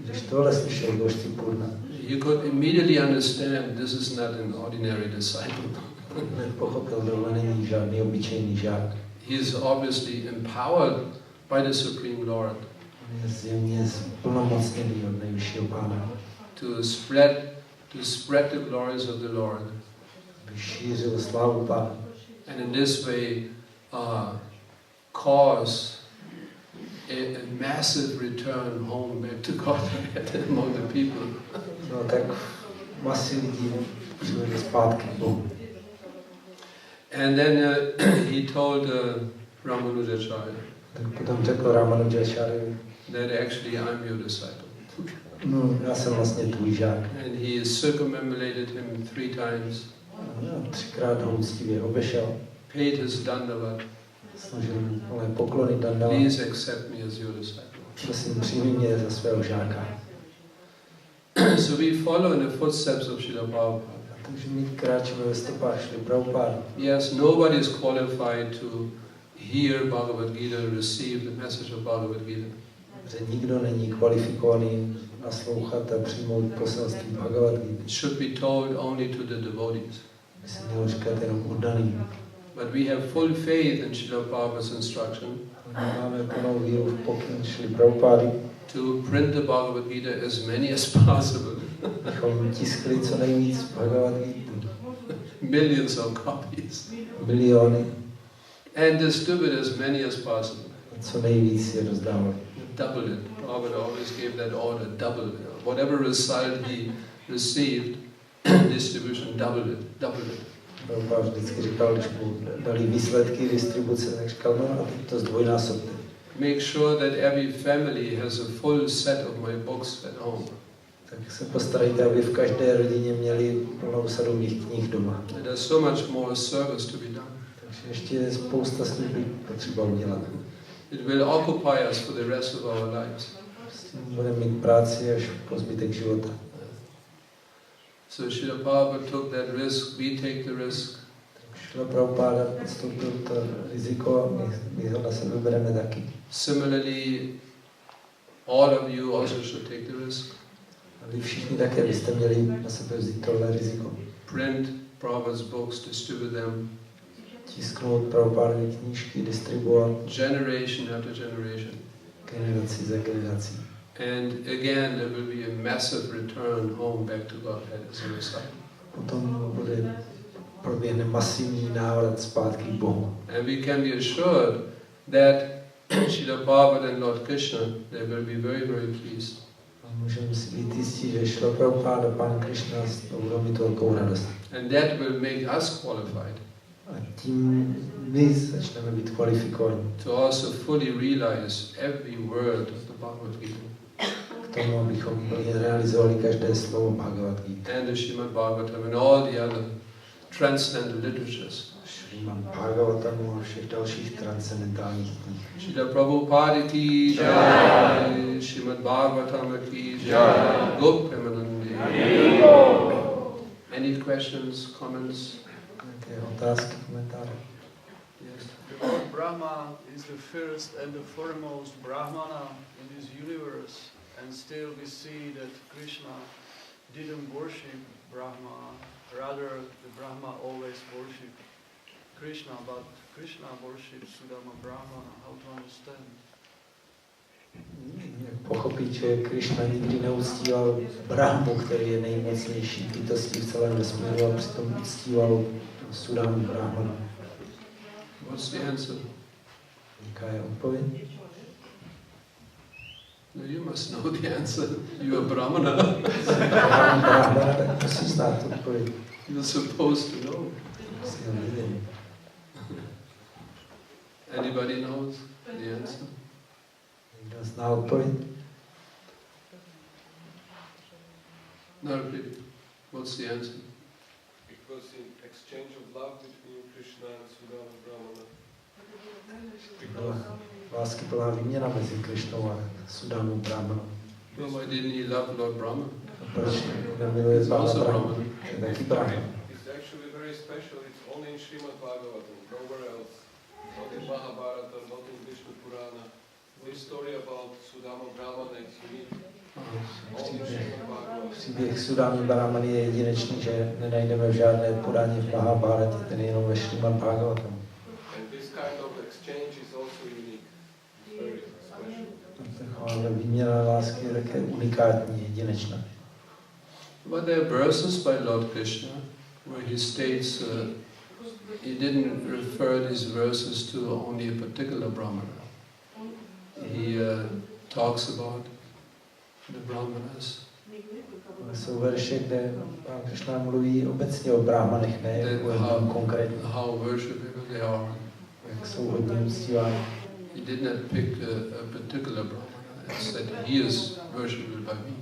Když tohle slyšel Goshti Purna, he could immediately understand this is not an ordinary disciple. pochopil, že tohle není žádný obyčejný žák. He is obviously empowered by the Supreme Lord On je zjevně plnomocněný od nejvyššího Pána, to spread the glories of the Lord. aby šířil slávu Pána. And in this way cause a massive return home back to God among the people. No tak masy lidí přivede zpátky k Bohu. And then he told Ramanujacharya Tak potom řekl Ramanujacharya, that actually I'm your disciple. no já jsem vlastně tvůj žák. And he circumambulated him 3 times, No, 3krát ho úctivě obešel, paid his dandavat. složil ale poklony Dandava. Please accept me as your disciple. Prosím, přijmi mě za svého žáka. So we follow in the footsteps of Srila Prabhupada. Takže my kráčíme ve stopách Šrily Prabhupády. Yes, nobody is qualified to hear Bhagavad Gita, receive the message of Bhagavad Gita. Že nikdo není kvalifikovaný naslouchat a přijmout poselství Bhagavad Gita. It should be told only to the devotees. My se mělo říkat jenom oddaným. But we have full faith in Srila Prabhupada's instruction My máme plnou víru v pokyn Šrily Prabhupády, to print the Bhagavad Gita as many as possible. abychom tiskli co nejvíc Bhagavad Gita. Millions of copies. Miliony. And distribute as many as possible. A co nejvíc je rozdávali. Double it. Prabhupada always gave that order, double it. Whatever result he received, distribution, double it. Prabhupada vždycky říkal, když mu dali výsledky distribuce, tak říkal, no a teď to zdvojnásobte. Make sure that every family has a full set of my books at home. Tak se postarejte, aby v každé rodině měli plnou sadu mých knih doma. There's so much more service to be done. Takže ještě je spousta služby potřeba udělat. It will occupy us for the rest of our lives. Budeme mít práci až po zbytek života. So Srila Prabhupada took that risk, we take the risk. Šrila Prabhupáda podstoupil to riziko a my ho na sebe bereme taky. Similarly, all of you also should take the risk. A vy všichni také byste měli na sebe vzít tohle riziko. Print Prabhupada's books, distribute them. Tisknout Prabhupádovy knížky, distribuovat Generation after generation. generaci za generací. And again, there will be a massive return home back to Godhead as a result. Potom proběhne masivní návrat zpátky k Bohu. And we can be assured that Srila Prabhupada and Lord Krishna, they will be very, very pleased. A můžeme si být jistí, že Srila Prabhupada a Pán Krishna budou mít velkou radost. And that will make us qualified A tím my začneme být kvalifikovaní to also fully realize every word of the Bhagavad Gita k tomu, abychom plně realizovali každé slovo Bhagavad Gita. and the Srimad Bhagavatam and all the other transcendental literatures. Srimad Bhagavatamu a všech dalších transcendentálních knih. Srila Prabhupada ki jai, Srimad Bhagavatam ki jai, Gop Premanandi. Any questions, comments? Nějaké otázky, komentáře? Yes. Lord Brahma is the first and the foremost Brahmana in this universe, and still we see that Krishna didn't worship Brahma, rather the Brahma always worshipped Krishna, but Krishna worships Sudama Brahmana. How to understand? Jak pochopit, že Krishna nikdy neuctíval Brahmu, který je nejmocnější bytostí v celém vesmíru, a přitom uctíval Sudamu Brahmanu. What's the answer? Jaká je odpověď? No, you must know the answer. You are Brahmana. Brahmana, tak musí znát odpověď. You're supposed to know. Musí ho vědět. Anybody knows the answer? Někdo zná odpověď? No, really. What's the answer? Because in exchange of love between Krishna and Sudama Brahmana. Byla láskyplná výměna mezi Krishnou a Sudamou Brahmanou. Well, why didn't he love Lord Brahma? A proč nemiluje He's Pána also Brahmana? Brahman. To je taky Brahman. It's actually very special. It's only in Srimad Bhagavatam, nowhere else. Not in Mahabharata, not in Vishnu Purana. This story about Sudama Brahmana is unique. Only in Srimad Bhagavatam. Příběh Sudámy Brahmany je jedinečný, že nenajdeme v žádné podání v Mahabharatě, ten je jenom ve Srimad Bhagavatam. And this kind of exchange is also unique. It's very special. Taková výměna lásky je také unikátní, jedinečná. But there are verses by Lord Krishna where he states he didn't refer these verses to only a particular Brahmana. He talks about the Brahmanas. Jsou verše, kde Pán Krishna mluví obecně o Brahmanech, ne jako jenom konkrétně, How worshipable they are. jak jsou hodně uctíváni. He did not pick a particular Brahmana and said he is worshipable by me.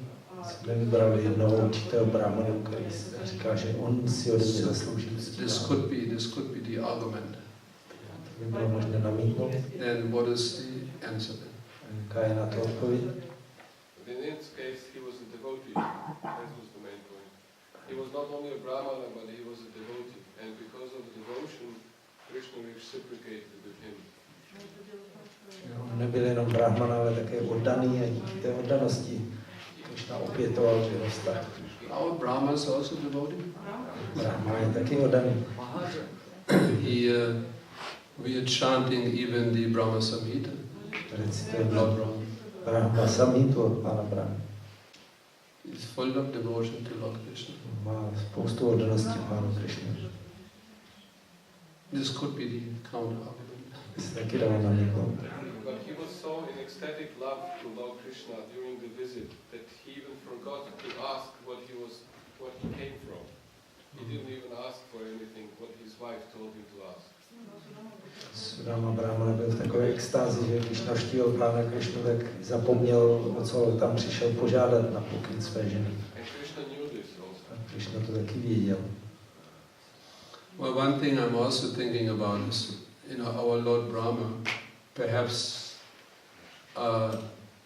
Nevybral jednoho určitého Brahmanu, který říká, že on si ode mě zaslouží This uctívání. could be the argument. To by bylo možné namítnout. Then what is the answer then? Jaká je na to odpověď? But in his case, he was a devotee. That was the main point. He was not only a Brahmana, but he was a devotee. And because of devotion, Krishna reciprocated with him. On nebyl jenom Brahmana, ale také oddaný, a díky té oddanosti Krishna opětoval jeho vztah. Our Brahmas also devotee. Brahma je taky oddaný. We are chanting even the Brahma Samhita. Recitujeme Lord Brahma. Brahma Samhitu od Pána Brahma. He's full of devotion to Lord Krishna. Má spoustu oddanosti Pánu Krishna. This could be the counter argument. Se taky dalo namítnout. But he was so in ecstatic love to Lord Krishna during the visit that he even forgot to ask what he came from. He didn't even ask for anything what his wife told him to ask. Sudama Brahmana byl v takové extázi, že když navštívil Pána Krishnu, tak zapomněl, o co tam přišel požádat na pokyn své ženy. And Krishna knew this also. A Krishna to taky věděl. Well, one thing I'm also thinking about is, our Lord Brahma, perhaps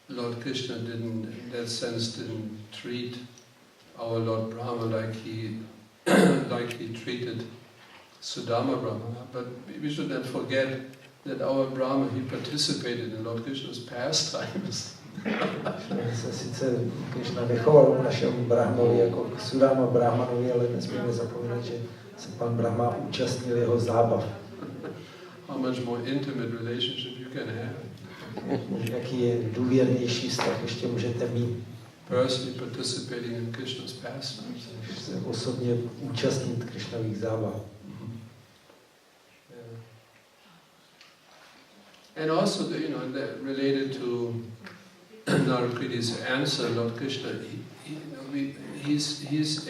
Lord Krishna didn't, in that sense, didn't treat our Lord Brahma like he treated Sudama Brahmana. But we should not forget that our Brahma, he participated in Lord Krishna's pastimes. Se sice Krishna nechoval k našemu Brahmovi jako k Sudáma Brahmanovi, ale nesmíme zapomínat, že se pan Brahma účastnil jeho zábav. How much more intimate relationship you can have. Jaký je důvěrnější vztah ještě můžete mít. Personally participating in Krishna's pastimes. Se osobně účastnit Krishnových zábav. And also, related to Narakriti's answer, Lord Krishna, he's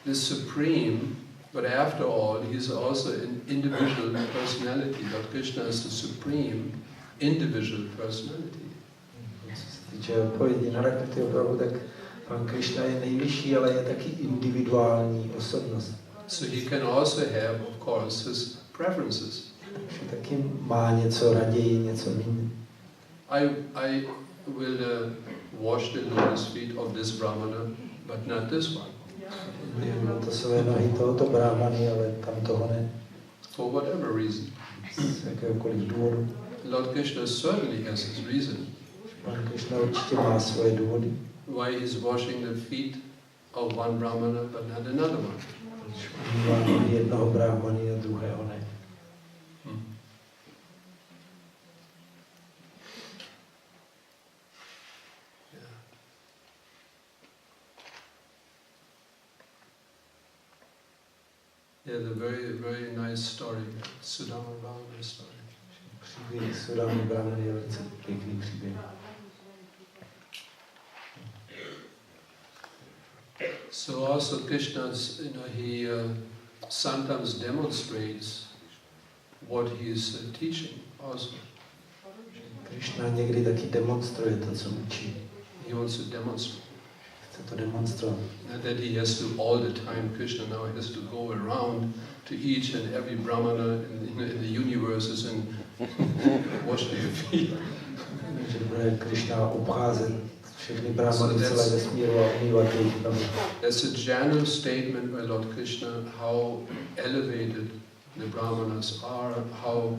the supreme, but after all, he's also an individual personality. Lord Krishna is the supreme individual personality. Co se týče odpovědi Narakritiho Prabhu, tak pan Krishna je nejvyšší, ale je taky individuální osobnost. So he can also have, of course, his preferences. Takže taky má něco raději, něco méně. I will wash the lotus feet of this brahmana, but not this one. To jsou nohy tohoto brahmany, ale tam toho ne. For whatever reason. Z jakéhokoliv důvodu. Lord Krishna certainly has his reason. Pan Krishna určitě má svoje důvody. Why he's washing the feet of one brahmana, but not another one. Má jednoho brahmany a druhého ne. Yeah, the very nice story, Sudama Brahmana story. Příběh Sudama Brahmana je velice pěkný příběh. So also Krishna's, he sometimes demonstrates what he is teaching also. Krishna někdy taky demonstruje to, co učí. He wants to demonstrate. Chce to demonstrovat. Not that he has to all the time, Krishna now he has to go around to each and every brahmana in the universes and wash their feet. Že bude Krishna obcházet všechny brahmany v celé vesmíru a umývat jejich nohy. That's a general statement by Lord Krishna how elevated the brahmanas are, how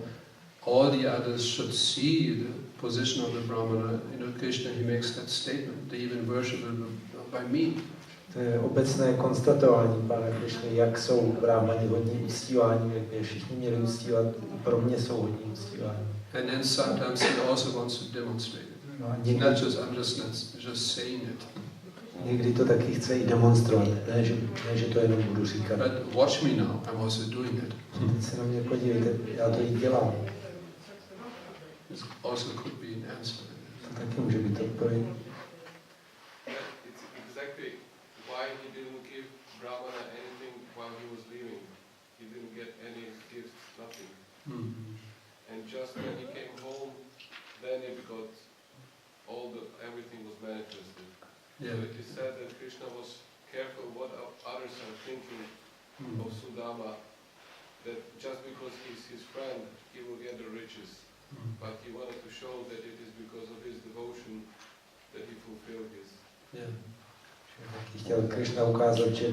all the others should see the position of the brahmana. Krishna, he makes that statement. They even worship by me. To je obecné konstatování Pána Krišny, jak jsou brahmani hodní uctívání, jak by všichni měli uctívat, pro mě jsou hodní uctívání. And then sometimes he also wants to demonstrate it. Not just, I'm just saying it. Někdy to taky chce i demonstrovat, ne, že to jenom budu říkat. But watch me now, I'm also doing it. Teď se na mě podívejte, já to i dělám. This also could be an answer. To taky může být odpověď. It's exactly why he didn't give Brahmana anything while he was leaving. He didn't get any gifts, nothing. And just when he came home, then he got everything was manifested. Yeah. So it is said that Krishna was careful what others are thinking of Sudama, that just because he's his friend, he will get the riches. But he wanted to show that it is because of his devotion that he fulfilled his. Yeah. Chtěl Krishna ukázat, že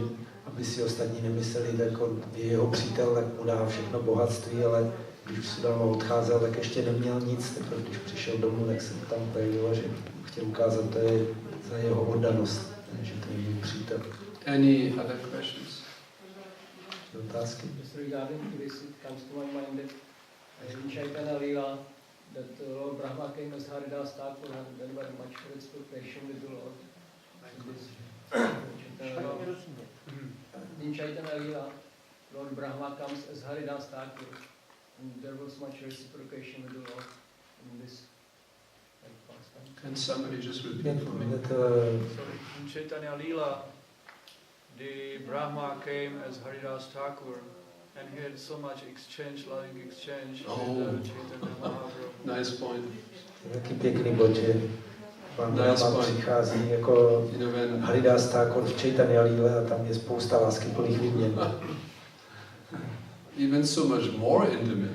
aby si ostatní nemysleli, tak je jeho přítel, tak mu dá všechno bohatství, ale když už Sudama odcházel, tak ještě neměl nic, tak když přišel domů, tak se tam projevilo, že chtěl ukázat, to je za jeho oddanost, že to je můj přítel. Any other questions? Otázky? Just regarding this, it comes to my mind that in Chaitanya Leela, that Lord Brahma came as Haridas Thakur and there were much reciprocation with the Lord. In Chaitanya Leela, Lord Brahma comes as Haridas Thakur. And there was much reciprocation with the Lord in this pastime. Can somebody just repeat for me? In Chaitanya Leela, the Brahma came as Haridas Thakur, and he had so much exchange, loving exchange with Chaitanya Mahaprabhu. Nice point. Taky pěkný bod, že pan Brahma přichází jako Haridas Thakur v Chaitanya Leela a tam je spousta láskyplných výměn. Even so much more intimate.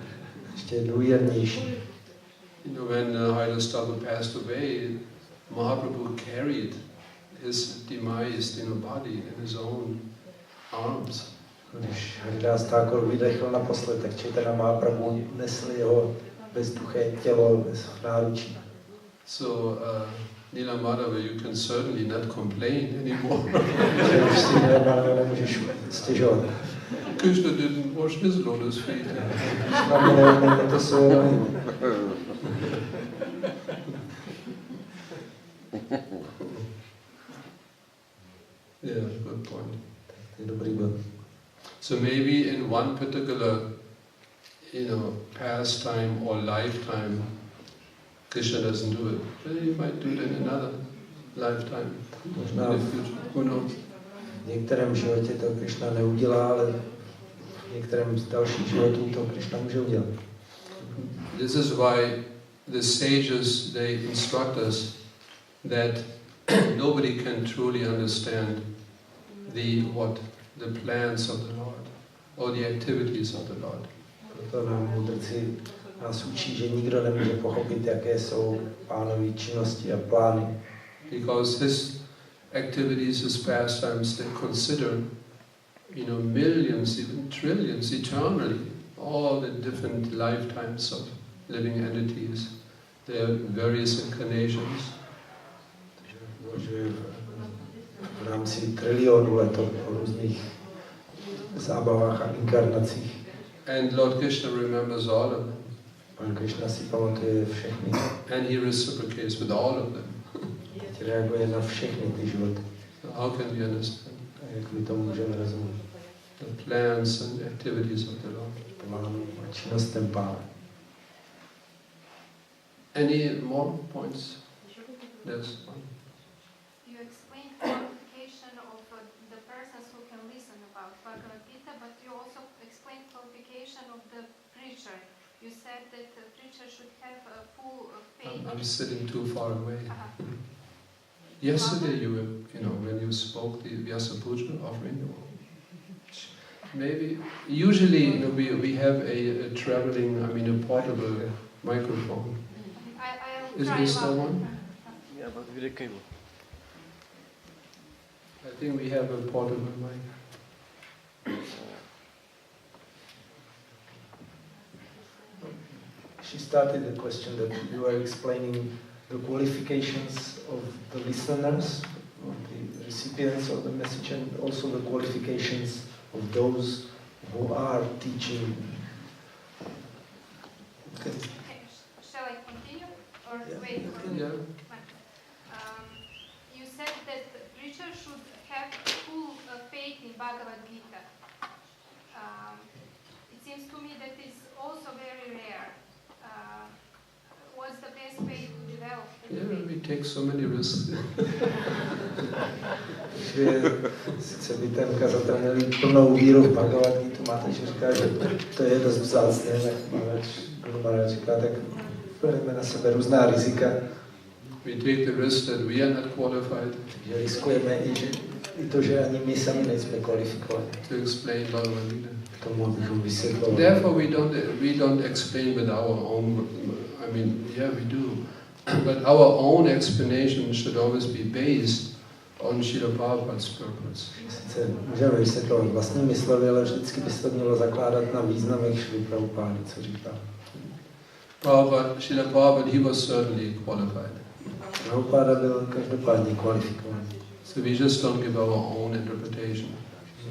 Ještě důvěrnější. When Haridas Thakur passed away, Mahaprabhu carried his demised body in his own arms. Když Haridas Thakur vydechl naposled, tak Chaitanya Mahaprabhu nesl jeho bezduché tělo v náručí. So, Nila Madhava, you can certainly not complain anymore. Už si nemůžeš stěžovat. Krishna didn't wash his lotus feet. Krishna mi neumyl to svoje nohy. Yeah, good point. To je dobrý bod. So maybe in one particular, pastime or lifetime, Krishna doesn't do it. But he might do it in another lifetime, Možná in the future. Who knows? v některém životě to Krishna neudělá, ale v některém z dalších životů to Krishna může udělat. This is why the sages, they instruct us that nobody can truly understand the plans of the Lord or the activities of the Lord. Proto nám mudrci nás učí, že nikdo nemůže pochopit, jaké jsou Pánovy činnosti a plány. Because his activities, his pastimes, they consider, millions, even trillions, eternally, all the different lifetimes of living entities, their various incarnations. Takže v rámci trilionů let o různých zábavách a inkarnacích. And Lord Krishna remembers all of them. Pan Krishna si pamatuje všechny. And he reciprocates with all of them. Teď reaguje na všechny ty životy. So how can we understand? A jak my tomu můžeme rozumět? The plans and activities of the Lord. Plánu a činnostem Pána. Any more points? There's one. You explained qualification of the persons who can listen about Bhagavad Gita, but you also explained qualification of the preacher. You said that the preacher should have a full faith. I'm sitting too far away. Uh-huh. Yesterday, when you spoke the Vyasa Puja offering, maybe usually we have a traveling, a portable microphone. I'll Is try this the about one? Yeah, but with a cable. I think we have a portable mic. She started the question that you were explaining the qualifications of the listeners, of the recipients of the message, and also the qualifications of those who are teaching. Okay. Okay, shall I continue or Yeah. wait? Yeah. You said that the preacher should have full faith in Bhagavad Gita. It seems to me that is also very rare. What's the best way to develop the Yeah, faith? we take so many risks. Že sice by ten kazatel měl mít plnou víru v Bhagavad Gita, máte, že říká, že to je dost vzácné, tak Guru Maharaj říká, tak bereme na sebe různá rizika. We take the risk that we are not qualified Že riskujeme i to, že ani my sami nejsme kvalifikovaní to explain Bhagavad Gita. k tomu, abychom vysvětlovali. Therefore, we don't explain with our own. Yeah, we do, but our own explanation should always be based on Srila Prabhupada's purpose. Sice můžeme vysvětlovat vlastními slovy, ale vždycky by se to mělo zakládat na významech Srila Prabhupády, co říká. Srila Prabhupada, he was certainly qualified. Prabhupáda byl každopádně kvalifikovaný. So we just don't give our own interpretation,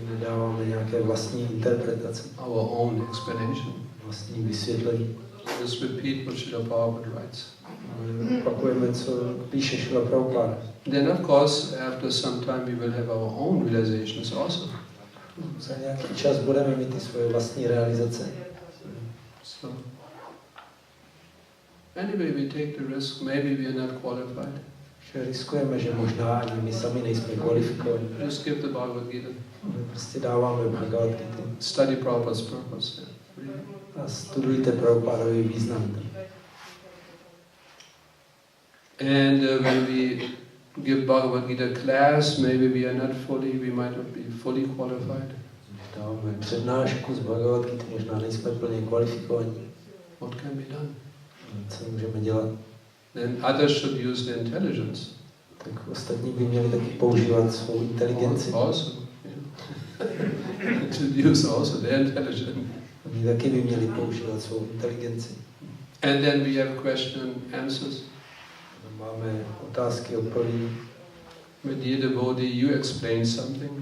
My nedáváme nějaké vlastní interpretace, our own explanation. vlastní vysvětlení. Just repeat what Srila Prabhupada writes. Opakujeme, co píše Srila Prabhupáda. Then, of course, after some time, we will have our own realizations also. Za nějaký čas budeme mít ty svoje vlastní realizace. So, anyway, we take the risk. Maybe we are not qualified. Že riskujeme, že možná ani my sami nejsme kvalifikovaní. Just give the Bhagavad Gita. My prostě dáváme Bhagavad Gita. Study Prabhupada's purpose. A studujte Prabhupádový význam. And when we give Bhagavad Gita class, maybe we might not be fully qualified. Dáváme přednášku z Bhagavad Gita, možná nejsme plně kvalifikovaní. What can be done? Co můžeme dělat? Then others should use their intelligence. Tak ostatní by měli taky používat svou inteligenci. Also, to use also their intelligence. Oni taky by měli používat svou inteligenci. And then we have question and answers. Máme otázky, odpovědi. My dear devotee, you explained something.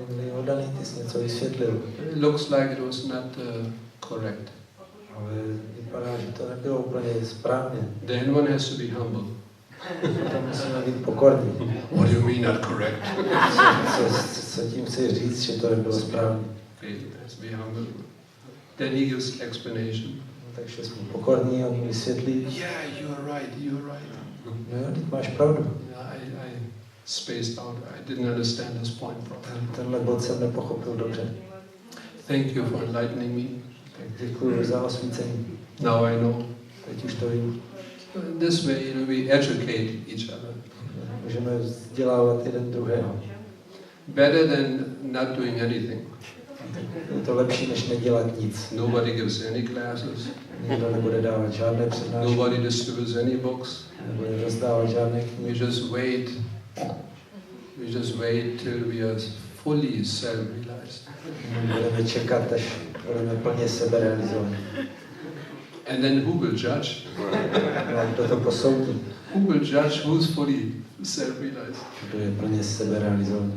Můj oddaný, ty jsi něco vysvětlil. It looks like it was not correct. Ale vypadá, že to nebylo úplně správně. Then one has to be humble. Potom musíme být pokorní. What do you mean not correct? Co tím chci říct, že to nebylo správně? Okay, let's be humble. Then he gives explanation. Takže jsme pokorní, on vysvětlí. Yeah, you're right. No jo, teď máš pravdu. I spaced out. I didn't understand this point properly. Tenhle bod jsem nepochopil dobře. Thank you for enlightening me. Tak děkuji za osvícení. Now I know. Teď už to vím. This way, we educate each other. Můžeme vzdělávat jeden druhého. Better than not doing anything. Je to lepší, než nedělat nic. Nobody gives any classes. Nikdo nebude dávat žádné přednášky. Nobody distributes any books. Nebude rozdávat žádné We knihy. just wait till we are fully self-realized. Budeme čekat, až budeme plně seberealizovaní. And then who will judge? A kdo to posoudí? Who will judge who's fully self-realized? Kdo je plně seberealizovaný?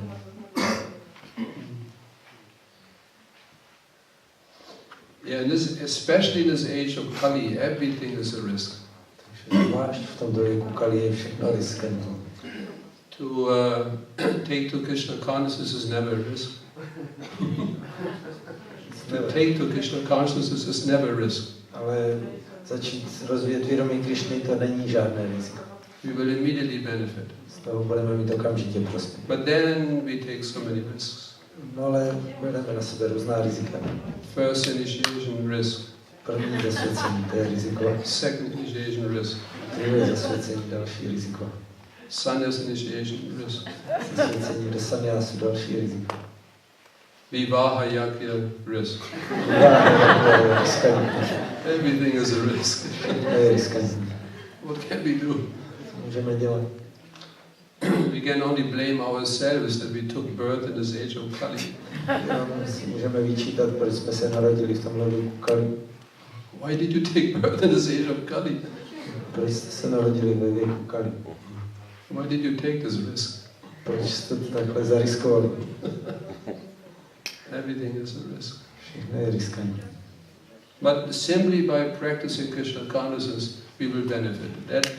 Yeah, and especially in this age of Kali, everything is a risk. Takže zvlášť v tomto věku Kali je všechno riskantní. To take to Krishna consciousness is never a risk. To take to Krishna consciousness is never a risk. Ale začít rozvíjet vědomí Krišny, to není žádné riziko. We will immediately benefit. Z toho budeme mít okamžitě prospěch. But then we take so many risks. No ale budeme na sebe různá rizika. First initiation risk. První zasvěcení, to je riziko. Second initiation risk. Druhé zasvěcení, další riziko. Sannyas initiation risk. Zasvěcení do sannyásu, další riziko. Vivaha yagya risk. Everything is a risk. To je riskantní. What can we do? Můžeme dělat. We can only blame ourselves that we took birth in this age of Kali. Můžeme vyčítat, proč jsme se narodili v tomhle věku Kali. Why did you take birth in this age of Kali? Proč jste se narodili ve věku Kali? Why did you take this risk? Proč jste to takhle zariskovali? Everything is a risk. Všechno je riskantní. But simply by practicing Krishna consciousness, we will benefit.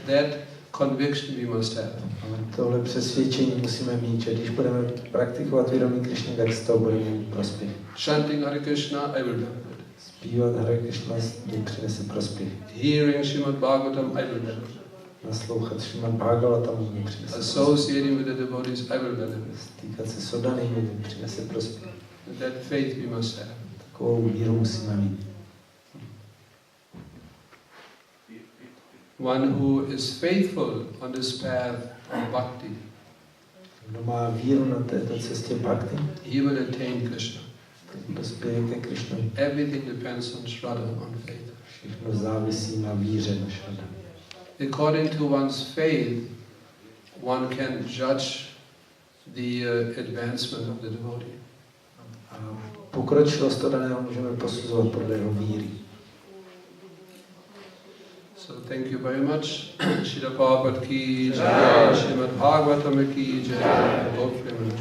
That conviction we must have. Ale tohle přesvědčení musíme mít, že když budeme praktikovat vědomí Krišny, tak z toho budeme mít prospěch. Chanting Hare Krishna, I will benefit. Zpívat Hare Krishna mi přinese prospěch. Hearing Srimad Bhagavatam, I will benefit. Naslouchat Srimad Bhagavatam mi přinese prospěch. Associating with the devotees, I will benefit. Stýkat se s oddanými mi přinese prospěch. That faith we must have. Takovou víru musíme mít. One who is faithful on this path of bhakti, Kdo má víru na této cestě bhakti, he will attain Krishna. dospěje ke Krišnovi. Everything depends on Shraddha, on faith. Všechno závisí na víře na Šrada. According to one's faith, one can judge the advancement of the devotee. A pokročilost oddaného můžeme posuzovat podle jeho víry. So thank you very much. Srila Prabhupada ki jai, Srimad Bhagavatam ki jai, Lord Premanand.